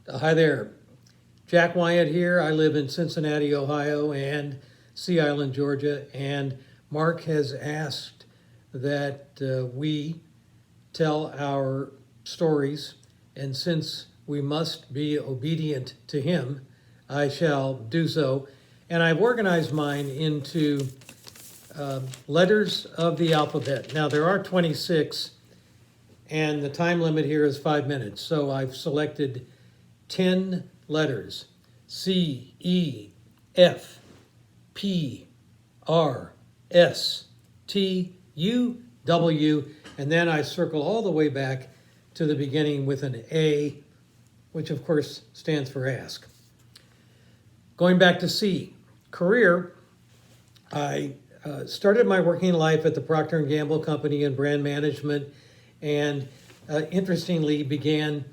Hi there. Jack Wyant here. I live in Cincinnati, Ohio and Sea Island, Georgia. And Mark has asked that we tell our stories. And since we must be obedient to him, I shall do so. And I've organized mine into letters of the alphabet. Now, there are 26, and the time limit here is 5 minutes. So I've selected 10 letters: C, E, F, P, R, S, T, U, W, and then I circle all the way back to the beginning with an A, which of course stands for ask. Going back to C, career, I started my working life at the Procter & Gamble Company in brand management, and interestingly began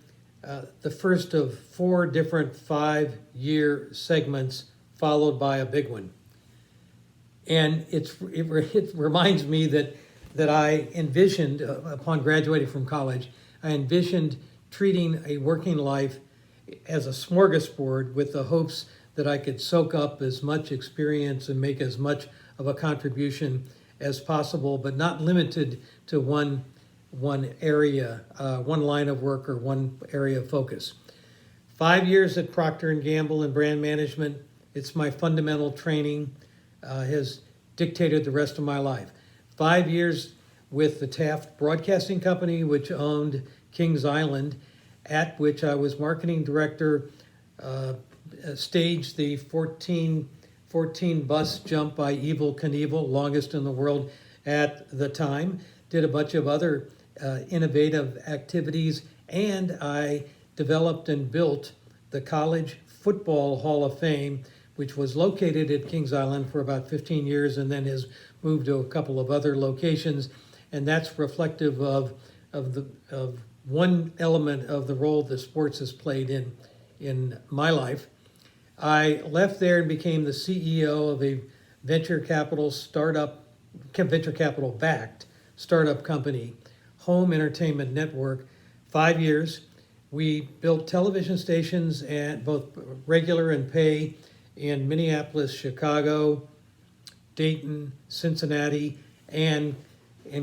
the first of 4 different 5-year segments, followed by a big one. And it reminds me that I envisioned, upon graduating from college, I envisioned treating a working life as a smorgasbord with the hopes that I could soak up as much experience and make as much of a contribution as possible, but not limited to one area, one line of work or one area of focus. 5 years at Procter & Gamble in brand management, it's my fundamental training, has dictated the rest of my life. 5 years with the Taft Broadcasting Company, which owned Kings Island, at which I was marketing director, staged the 14 bus jump by Evel Knievel, longest in the world at the time, did a bunch of other innovative activities, and I developed and built the College Football Hall of Fame, which was located at Kings Island for about 15 years and then has moved to a couple of other locations. And that's reflective of one element of the role that sports has played in my life. I left there and became the CEO of a venture capital backed startup company, Home Entertainment Network. 5 years. We built television stations, at both regular and pay, in Minneapolis, Chicago, Dayton, Cincinnati, and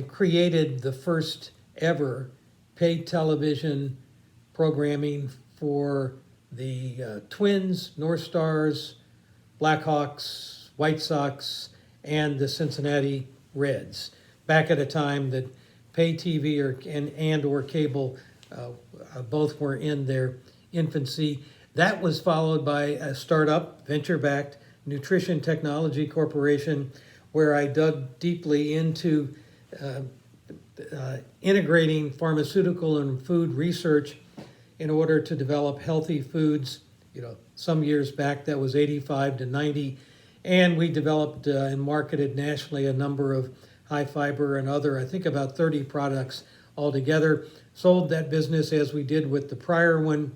created the first ever paid television programming for the Twins, North Stars, Blackhawks, White Sox, and the Cincinnati Reds. Back at a time that pay TV or cable both were in their infancy. That was followed by a startup, venture-backed Nutrition Technology Corporation, where I dug deeply into integrating pharmaceutical and food research in order to develop healthy foods. Some years back that was 85 to 90, and we developed and marketed nationally a number of high fiber and other, I think about 30 products altogether. Sold that business as we did with the prior one.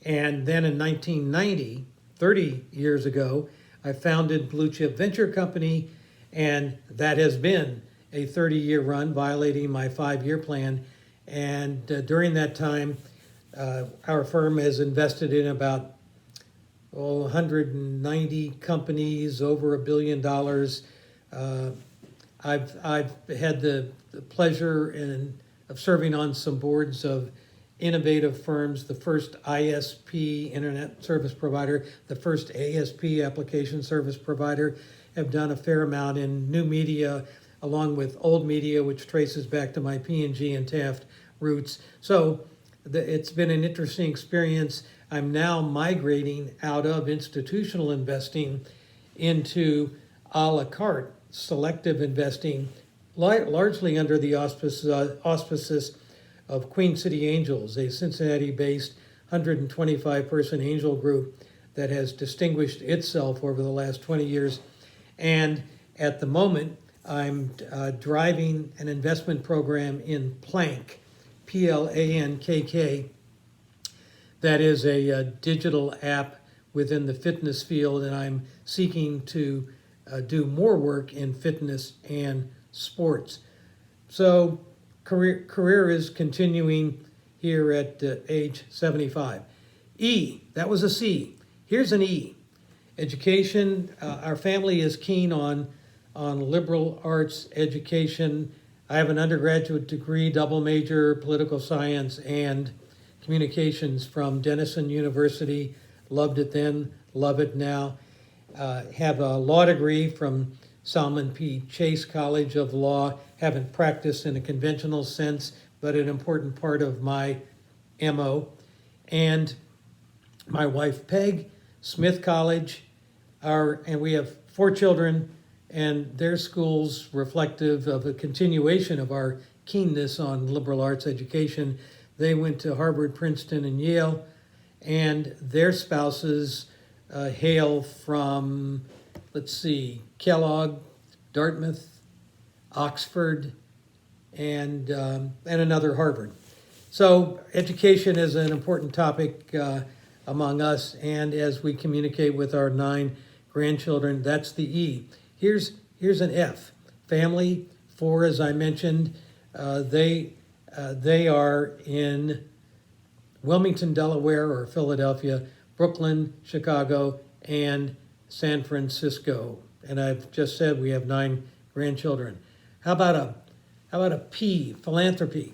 And then in 1990, 30 years ago, I founded Blue Chip Venture Company, and that has been a 30-year run, violating my 5-year plan. And during that time, our firm has invested in about 190 companies, over $1 billion. I've had the pleasure of serving on some boards of innovative firms, the first ISP, Internet Service Provider, the first ASP, Application Service Provider. Have done a fair amount in new media, along with old media, which traces back to my P&G and Taft roots. So it's been an interesting experience. I'm now migrating out of institutional investing into a la carte selective investing, largely under the auspices of Queen City Angels, a Cincinnati-based 125-person angel group that has distinguished itself over the last 20 years. And at the moment, I'm driving an investment program in Plank, Plankk. That is a digital app within the fitness field, and I'm seeking to do more work in fitness and sports. So career is continuing here at age 75. E, that was a C. Here's an E. Education. Our family is keen on liberal arts education. I have an undergraduate degree, double major, political science and communications from Denison University. Loved it then, love it now. Have a law degree from Salmon P. Chase College of Law. Haven't practiced in a conventional sense, but an important part of my MO. And my wife, Peg, Smith College, and we have 4 children, and their schools reflective of a continuation of our keenness on liberal arts education. They went to Harvard, Princeton, and Yale, and their spouses hail from, Kellogg, Dartmouth, Oxford, and another Harvard. So education is an important topic among us, and as we communicate with our 9 grandchildren, that's the E. Here's an F. Family, 4, as I mentioned. They are in Wilmington, Delaware, or Philadelphia, Brooklyn, Chicago, and San Francisco. And I've just said we have 9 grandchildren. How about a P, philanthropy?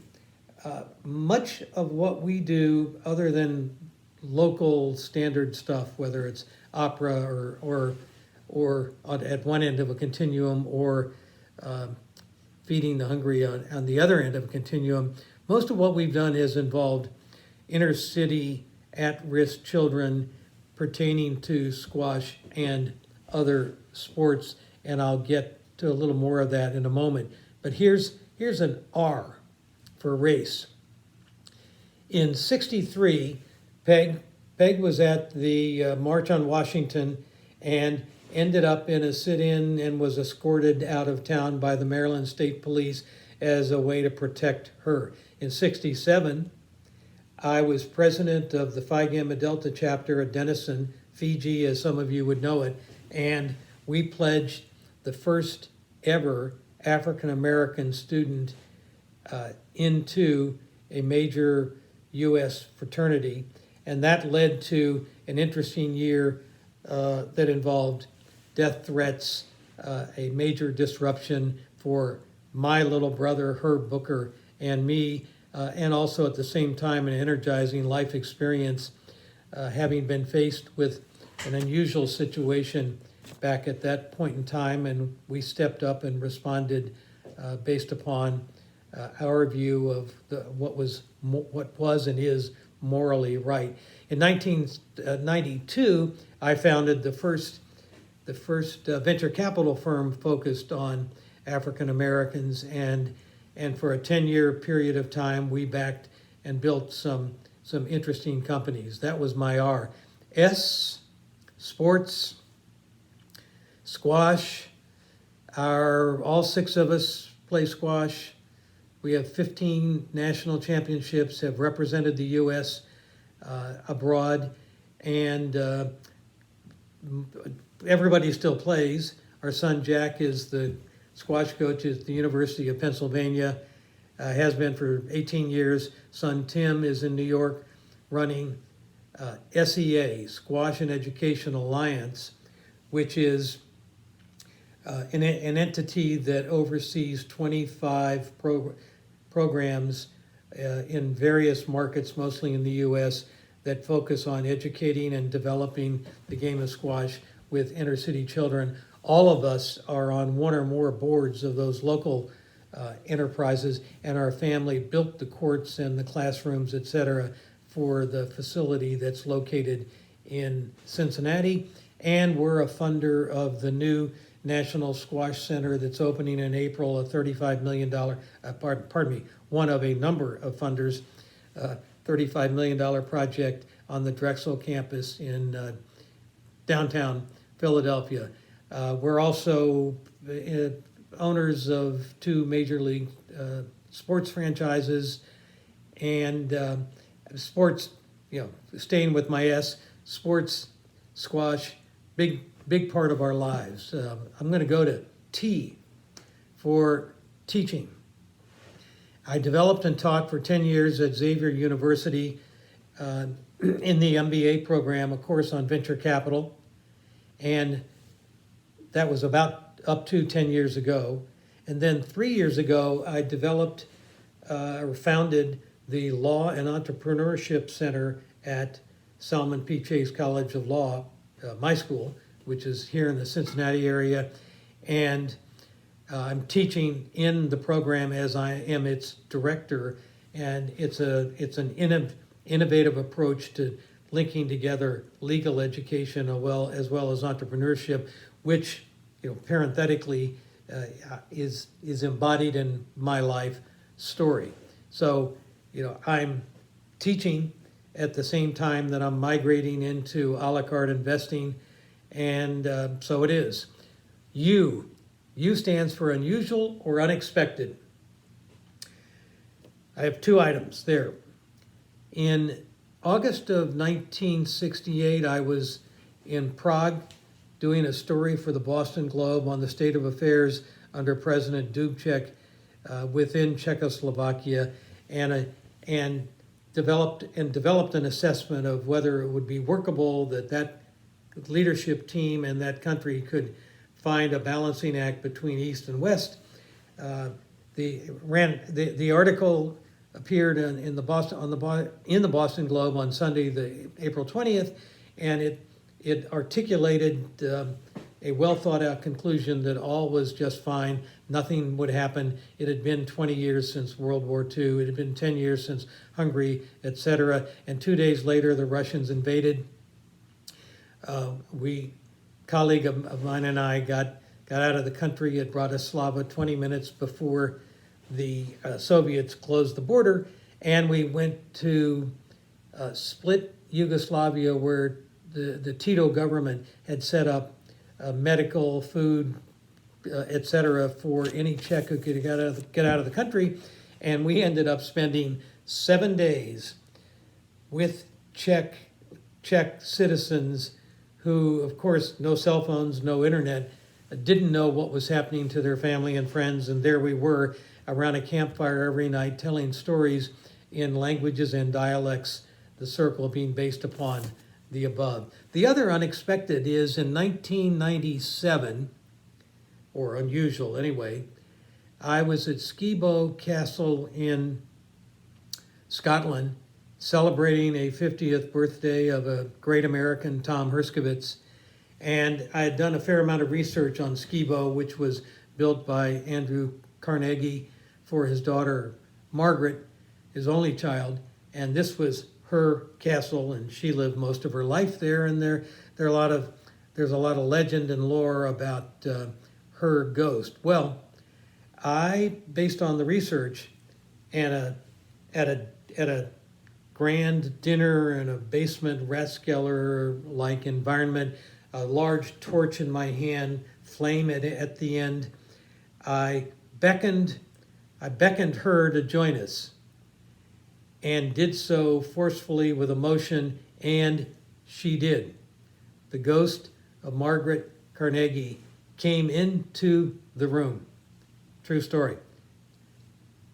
Much of what we do, other than local standard stuff, whether it's opera or at one end of a continuum, or feeding the hungry on the other end of a continuum, most of what we've done has involved inner city at-risk children pertaining to squash and other sports, and I'll get to a little more of that in a moment. But here's an R for race. In '63, Peg was at the March on Washington and ended up in a sit-in and was escorted out of town by the Maryland State Police as a way to protect her. In '67, I was president of the Phi Gamma Delta chapter at Denison, Fiji, as some of you would know it, and we pledged the first ever African-American student into a major U.S. fraternity, and that led to an interesting year that involved death threats, a major disruption for my little brother, Herb Booker, and me, and also at the same time an energizing life experience, having been faced with an unusual situation back at that point in time, and we stepped up and responded based upon our view of what was and is morally right. In 1992, I founded the first venture capital firm focused on African Americans, and for a 10-year period of time, we backed and built some interesting companies. That was my R. S, sports, squash. All 6 of us play squash. We have 15 national championships, have represented the U.S. Abroad, and everybody still plays. Our son Jack is the squash coach at the University of Pennsylvania, has been for 18 years. Son Tim is in New York running SEA, Squash and Education Alliance, which is an entity that oversees 25 programs in various markets, mostly in the U.S., that focus on educating and developing the game of squash with inner city children. All of us are on one or more boards of those local enterprises, and our family built the courts and the classrooms, et cetera, for the facility that's located in Cincinnati. And we're a funder of the new National Squash Center that's opening in April, a $35 million, one of a number of funders, $35 million project on the Drexel campus in downtown Philadelphia. We're also owners of 2 major league sports franchises, and sports, staying with my S, sports, squash, big part of our lives. I'm going to go to T for teaching. I developed and taught for 10 years at Xavier University in the MBA program a course on venture capital, and that was about up to 10 years ago. And then 3 years ago, I developed or founded the Law and Entrepreneurship Center at Salmon P. Chase College of Law, my school, which is here in the Cincinnati area. And I'm teaching in the program as I am its director. And it's an innovative approach to linking together legal education as well as entrepreneurship, which, parenthetically, is embodied in my life story. So, I'm teaching at the same time that I'm migrating into a la carte investing, and so it is. U stands for unusual or unexpected. I have two items there. In August of 1968, I was in Prague doing a story for the Boston Globe on the state of affairs under President Dubček within Czechoslovakia, and developed an assessment of whether it would be workable that leadership team and that country could find a balancing act between East and West. The article appeared in the Boston Globe on Sunday, the April 20th, and it articulated a well thought out conclusion that all was just fine, nothing would happen. It had been 20 years since World War II, it had been 10 years since Hungary, etc. And 2 days later, the Russians invaded. Colleague of mine and I got out of the country at Bratislava 20 minutes before the Soviets closed the border, and we went to split Yugoslavia, where the Tito government had set up medical, food, etc., for any Czech who could get out of the country. And we ended up spending 7 days with Czech citizens who, of course, no cell phones, no internet, didn't know what was happening to their family and friends. And there we were around a campfire every night telling stories in languages and dialects, the circle being based upon the above. The other unexpected is in 1997, or unusual anyway, I was at Skibo Castle in Scotland celebrating a 50th birthday of a great American, Tom Herskovitz. And I had done a fair amount of research on Skibo, which was built by Andrew Carnegie for his daughter, Margaret, his only child. And this was her castle, and she lived most of her life there. And there's a lot of legend and lore about her ghost. Well, I, based on the research and at a grand dinner in a basement Rathskeller-like environment, a large torch in my hand, flame at the end, I beckoned her to join us, and did so forcefully with emotion, and she did. The ghost of Margaret Carnegie came into the room. True story.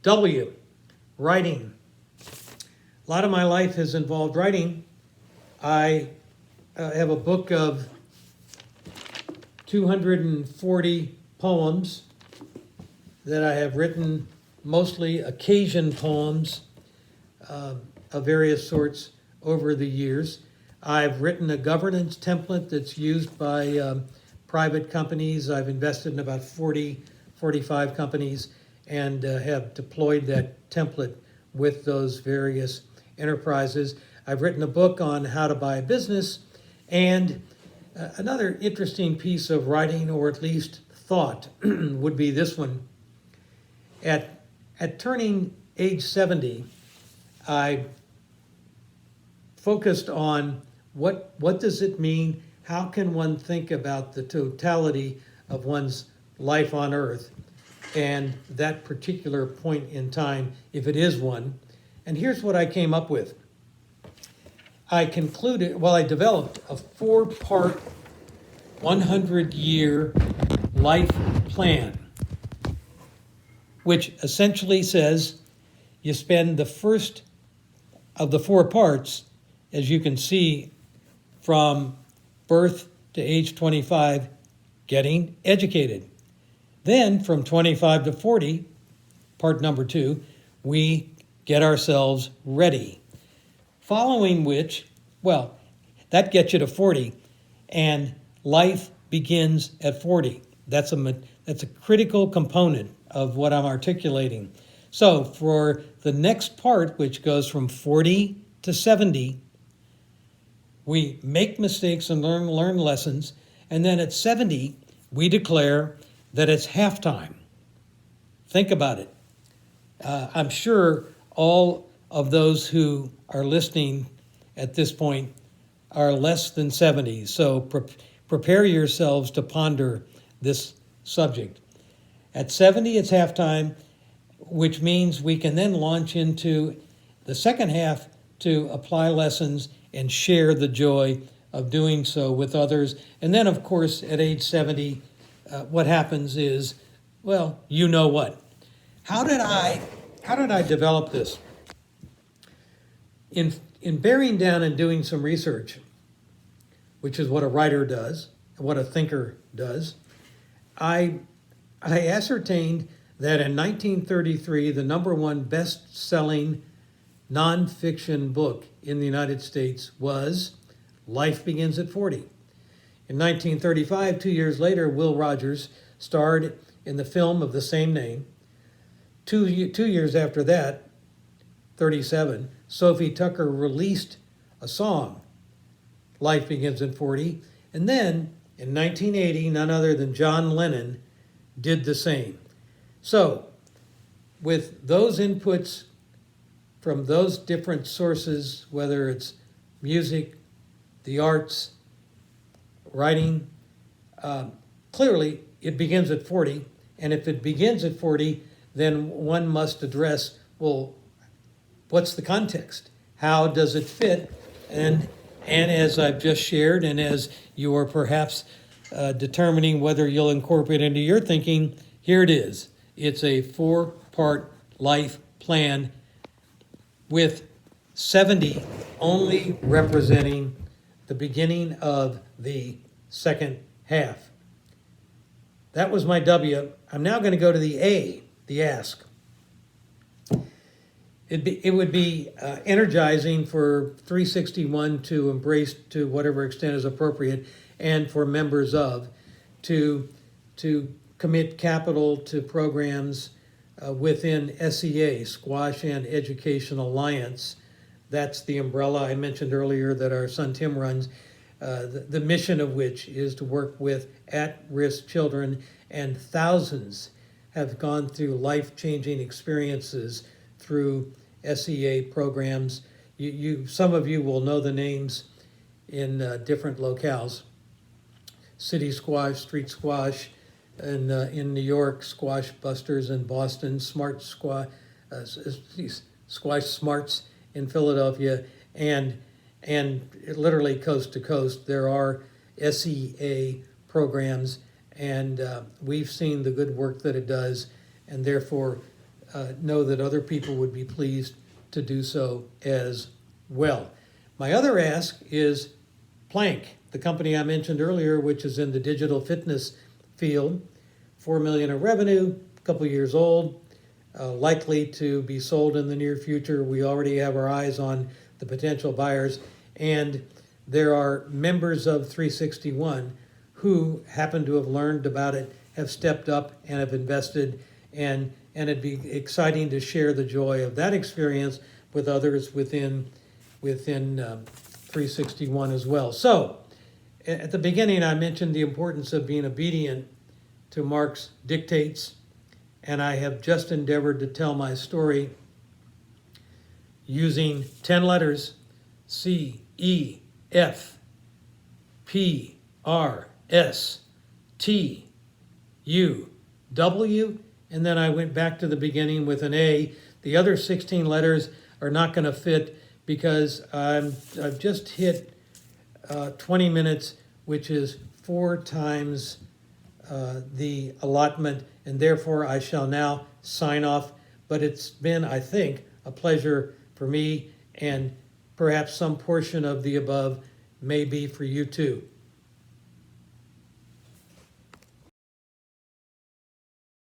W, writing. A lot of my life has involved writing. I have a book of 240 poems that I have written, mostly occasion poems of various sorts over the years. I've written a governance template that's used by private companies. I've invested in about 45 companies and have deployed that template with those various enterprises. I've written a book on how to buy a business, and another interesting piece of writing, or at least thought, would be this one. At turning age 70, I focused on what does it mean? How can one think about the totality of one's life on Earth and that particular point in time, if it is one? And here's what I came up with. I developed a 4-part, 100-year life plan, which essentially says you spend the first of the 4 parts as you can see, from birth to age 25, getting educated. Then from 25 to 40, part number 2, we get ourselves ready. Following which, well, that gets you to 40, and life begins at 40. That's a critical component of what I'm articulating. So for the next part, which goes from 40 to 70, we make mistakes and learn lessons, and then at 70, we declare that it's halftime. Think about it. I'm sure all of those who are listening at this point are less than 70, so prepare yourselves to ponder this subject. At 70, it's halftime, which means we can then launch into the second half to apply lessons and share the joy of doing so with others. And then, of course, at age 70, what happens is, well, you know what. How did I develop this? In bearing down and doing some research, which is what a writer does, what a thinker does, I ascertained that in 1933, the number one best-selling nonfiction book in the United States was Life Begins at 40. In 1935, 2 years later, Will Rogers starred in the film of the same name. Two years after that, 37, Sophie Tucker released a song, Life Begins at 40. And then in 1980, none other than John Lennon did the same. So with those inputs from those different sources, whether it's music, the arts, writing, clearly it begins at 40. And if it begins at 40, then one must address, well, what's the context? How does it fit? And as I've just shared, and as you are perhaps determining whether you'll incorporate into your thinking, here it is. It's a 4-part life plan with 70 only representing the beginning of the second half. That was my W. I'm now going to go to the A, the ask. It would be energizing for 361 to embrace, to whatever extent is appropriate, and for members of, to commit capital to programs within SEA, Squash and Education Alliance. That's the umbrella I mentioned earlier that our son Tim runs, the mission of which is to work with at-risk children, and thousands have gone through life-changing experiences through SEA programs. Some of you will know the names in different locales. City Squash, Street Squash, and in New York, Squash Busters in Boston, Squash Smarts in Philadelphia, and literally coast to coast, there are SEA programs, and we've seen the good work that it does, and therefore know that other people would be pleased to do so as well. My other ask is Plank, the company I mentioned earlier, which is in the digital fitness field, $4 million in revenue, a couple years old, likely to be sold in the near future. We already have our eyes on the potential buyers, and there are members of 361 who happen to have learned about it, have stepped up and have invested, and it'd be exciting to share the joy of that experience with others within 361 as well. So at the beginning, I mentioned the importance of being obedient to Mark's dictates, and I have just endeavored to tell my story using 10 letters, C, E, F, P, R, S, T, U, W, and then I went back to the beginning with an A. The other 16 letters are not going to fit because I've just hit 20 minutes, which is 4 times the allotment, and therefore I shall now sign off. But it's been, I think, a pleasure for me and perhaps some portion of the above may be for you too.